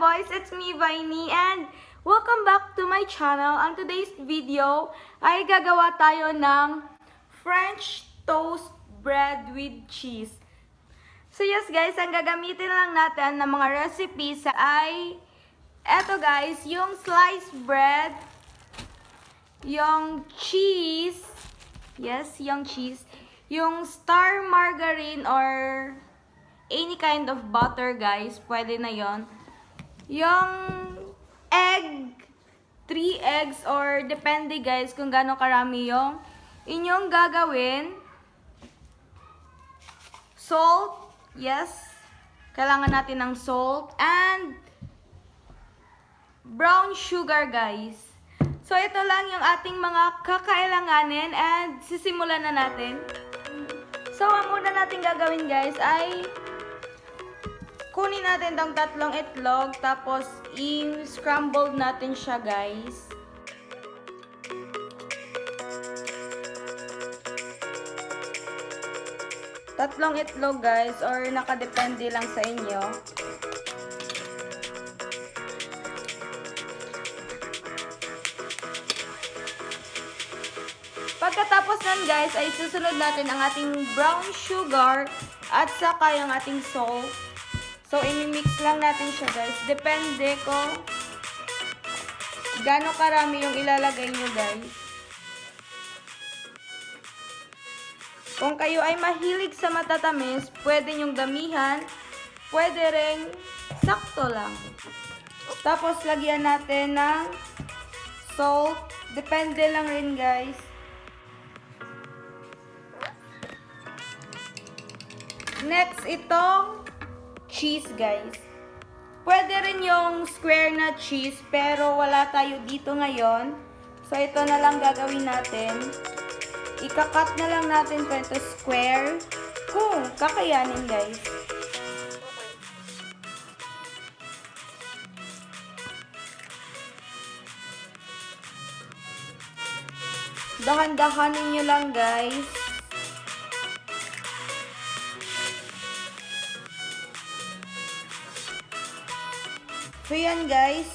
boys, it's me, Viney, and welcome back to my channel. On today's video ay gagawa tayo ng French toast bread with cheese. So yes guys, ang gagamitin lang natin ng mga recipes ay eto guys, yung sliced bread, yung cheese, yes, yung cheese, yung star margarine or any kind of butter guys, pwede na yon. Yung egg, 3 eggs or depende guys kung gaano karami yung inyong gagawin. Salt, yes, kailangan natin ng salt and brown sugar guys. So ito lang yung ating mga kakailanganin and sisimulan na natin. So ang muna natin gagawin guys ay kunin natin tong 3 itlog, tapos i-scramble natin siya guys. Tatlong itlog guys, or nakadepende lang sa inyo. Pagkatapos nun guys, ay susunod natin ang ating brown sugar at saka yung ating salt. So, imimix lang natin siya guys. Depende kung gaano karami yung ilalagay nyo guys. Kung kayo ay mahilig sa matatamis, pwede nyong damihan. Pwede ring sakto lang. Tapos, lagyan natin ng salt. Depende lang rin guys. Next, itong cheese guys. Pwede rin yung square na cheese pero wala tayo dito ngayon. So ito na lang gagawin natin. Ika-cut na lang natin ito into square kung kakayanin guys. Dahan-dahanin nyo lang guys. So yan guys,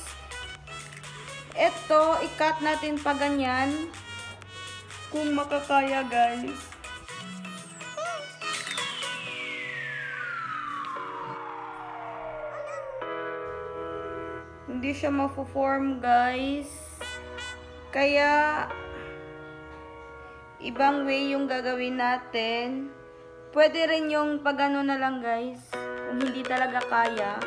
ito i-cut natin pa ganyan kung makakaya guys. Hindi siya ma-form guys, kaya ibang way yung gagawin natin. Pwede rin yung pagano na lang guys, kung hindi talaga kaya.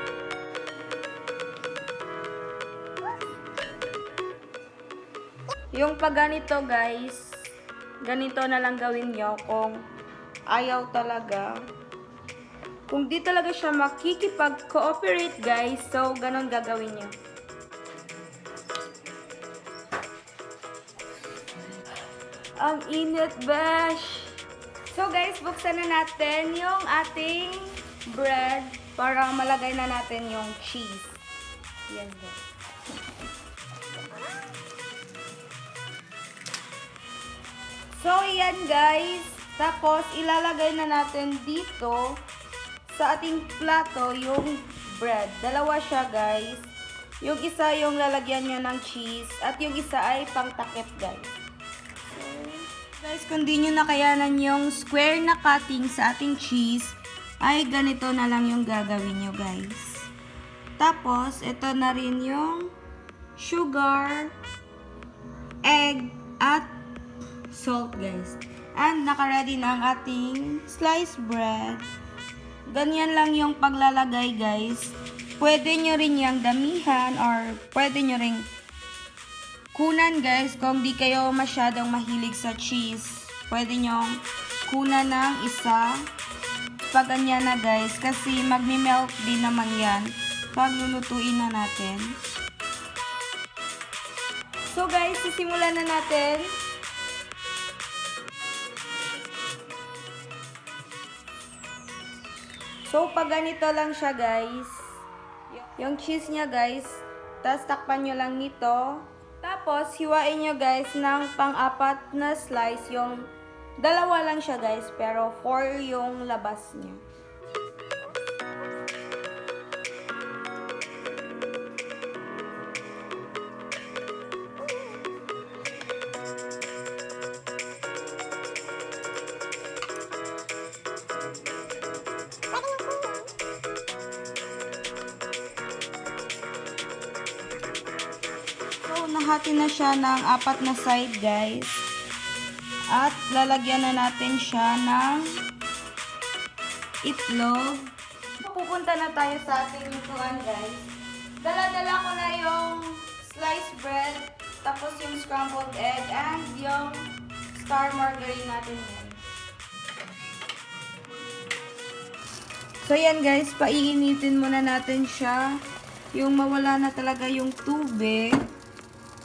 Yung pag ganito guys, ganito na lang gawin nyo kung ayaw talaga. Kung di talaga siya makikipag-cooperate guys, so ganon gagawin nyo. Ang init bash! So guys, buksan na natin yung ating bread para malagay na natin yung cheese. Yan guys. So, yan guys. Tapos, ilalagay na natin dito sa ating plato yung bread. Dalawa siya guys. Yung isa yung lalagyan nyo ng cheese at yung isa ay pangtakip guys. So, guys, kung di nyo nakayanan yung square na cutting sa ating cheese, ay ganito na lang yung gagawin nyo guys. Tapos, ito na rin yung sugar, egg, at salt guys. And naka-ready na ang ating sliced bread. Ganyan lang yung paglalagay guys. Pwede nyo rin yung damihan or pwede nyo rin kunan guys kung di kayo masyadong mahilig sa cheese. Pwede nyo kunan ng isa. Pag ganyan na guys, kasi magmi-melt din naman yan pag lulutuin na natin. So guys, sisimulan na natin. So, pag ganito lang siya, guys, yung cheese niya, guys, tapos takpan nyo lang nito. Tapos, hiwain nyo, guys, ng pang-apat na slice. Yung dalawa lang siya, guys, pero 4 yung labas niya. nahati na siya ng 4 na side, guys. At lalagyan na natin siya ng itlog. Pupunta na tayo sa ating lutuan, guys. Dala-dala ko na yung sliced bread, tapos yung scrambled egg, and yung star margarine natin, guys. So, yan, guys. Paiinitin muna natin siya. Yung mawala na talaga yung tubig.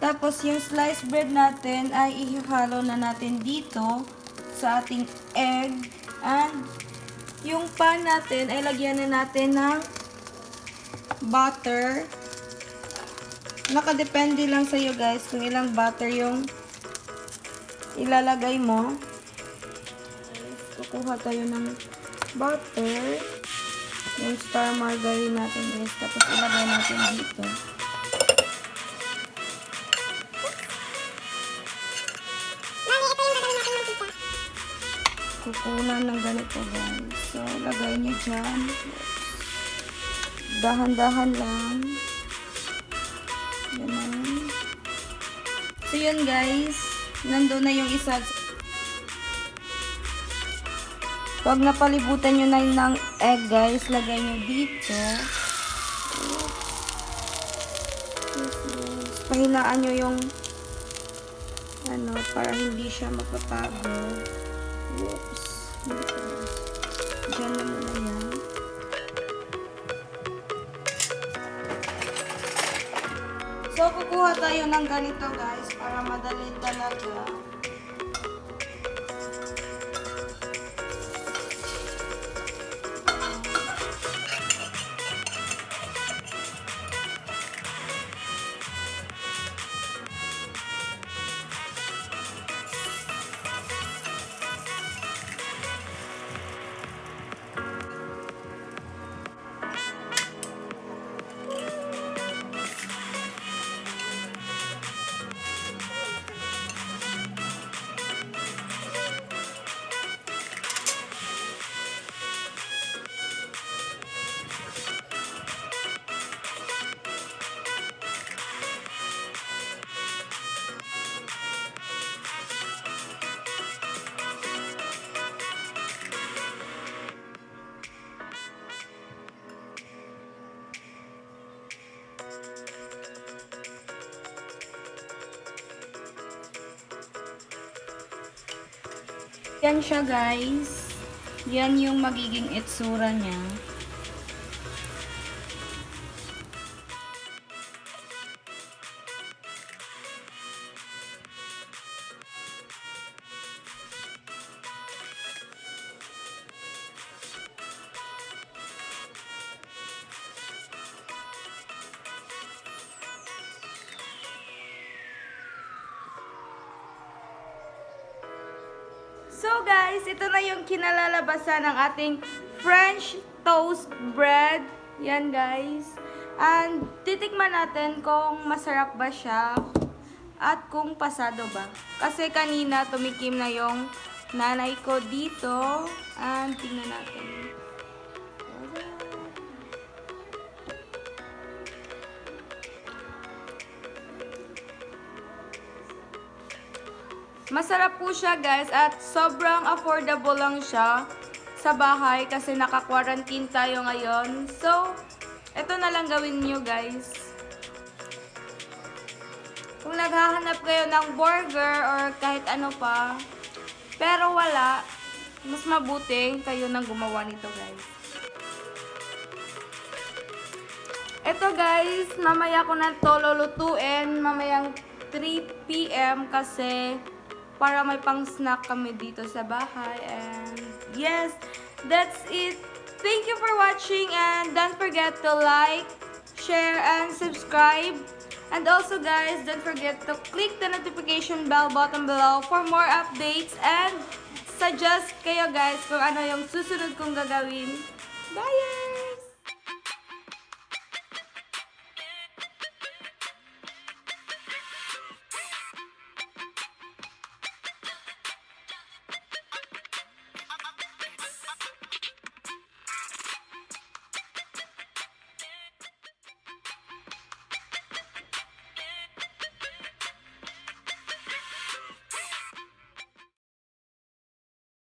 Tapos, yung sliced bread natin ay ihalo na natin dito sa ating egg. And, yung pan natin ay lagyan na natin ng butter. Nakadepende lang sa iyo, guys, kung ilang butter yung ilalagay mo. Kukuha tayo ng butter. Yung star margarine natin, guys. Tapos ilagay natin dito. Kukunan ng ganito, guys. So, lagay nyo dyan. Dahan-dahan lang. Ganun. So, yun, guys. Nandun na yung isa. Pag napalibutan nyo na ng egg, guys, lagay nyo dito. Pahinaan nyo yung para hindi siya magpapagod. Oops. Diyan na muna yan. So, kukuha tayo ng ganito, guys, para madali talaga. Yan siya, guys. Yan yung magiging itsura niya. So guys, ito na yung kinalalabasan ng ating French toast bread. Yan, guys. And titikman natin kung masarap ba siya at kung pasado ba. Kasi kanina tumikim na yung nanay ko dito. And tingnan natin. Masarap po siya, guys, at sobrang affordable lang siya sa bahay kasi naka-quarantine tayo ngayon. So, ito na lang gawin nyo, guys. Kung naghahanap kayo ng burger or kahit ano pa, pero wala, mas mabuti kayo nang gumawa nito, guys. Ito, guys, mamaya ko na to lulutuin, mamayang 3 PM kasi para may pang snack kami dito sa bahay. And yes, that's it. Thank you for watching and don't forget to like, share, and subscribe. And also, guys, don't forget to click the notification bell button below for more updates and suggest kayo, guys, kung ano yung susunod kong gagawin. Bye!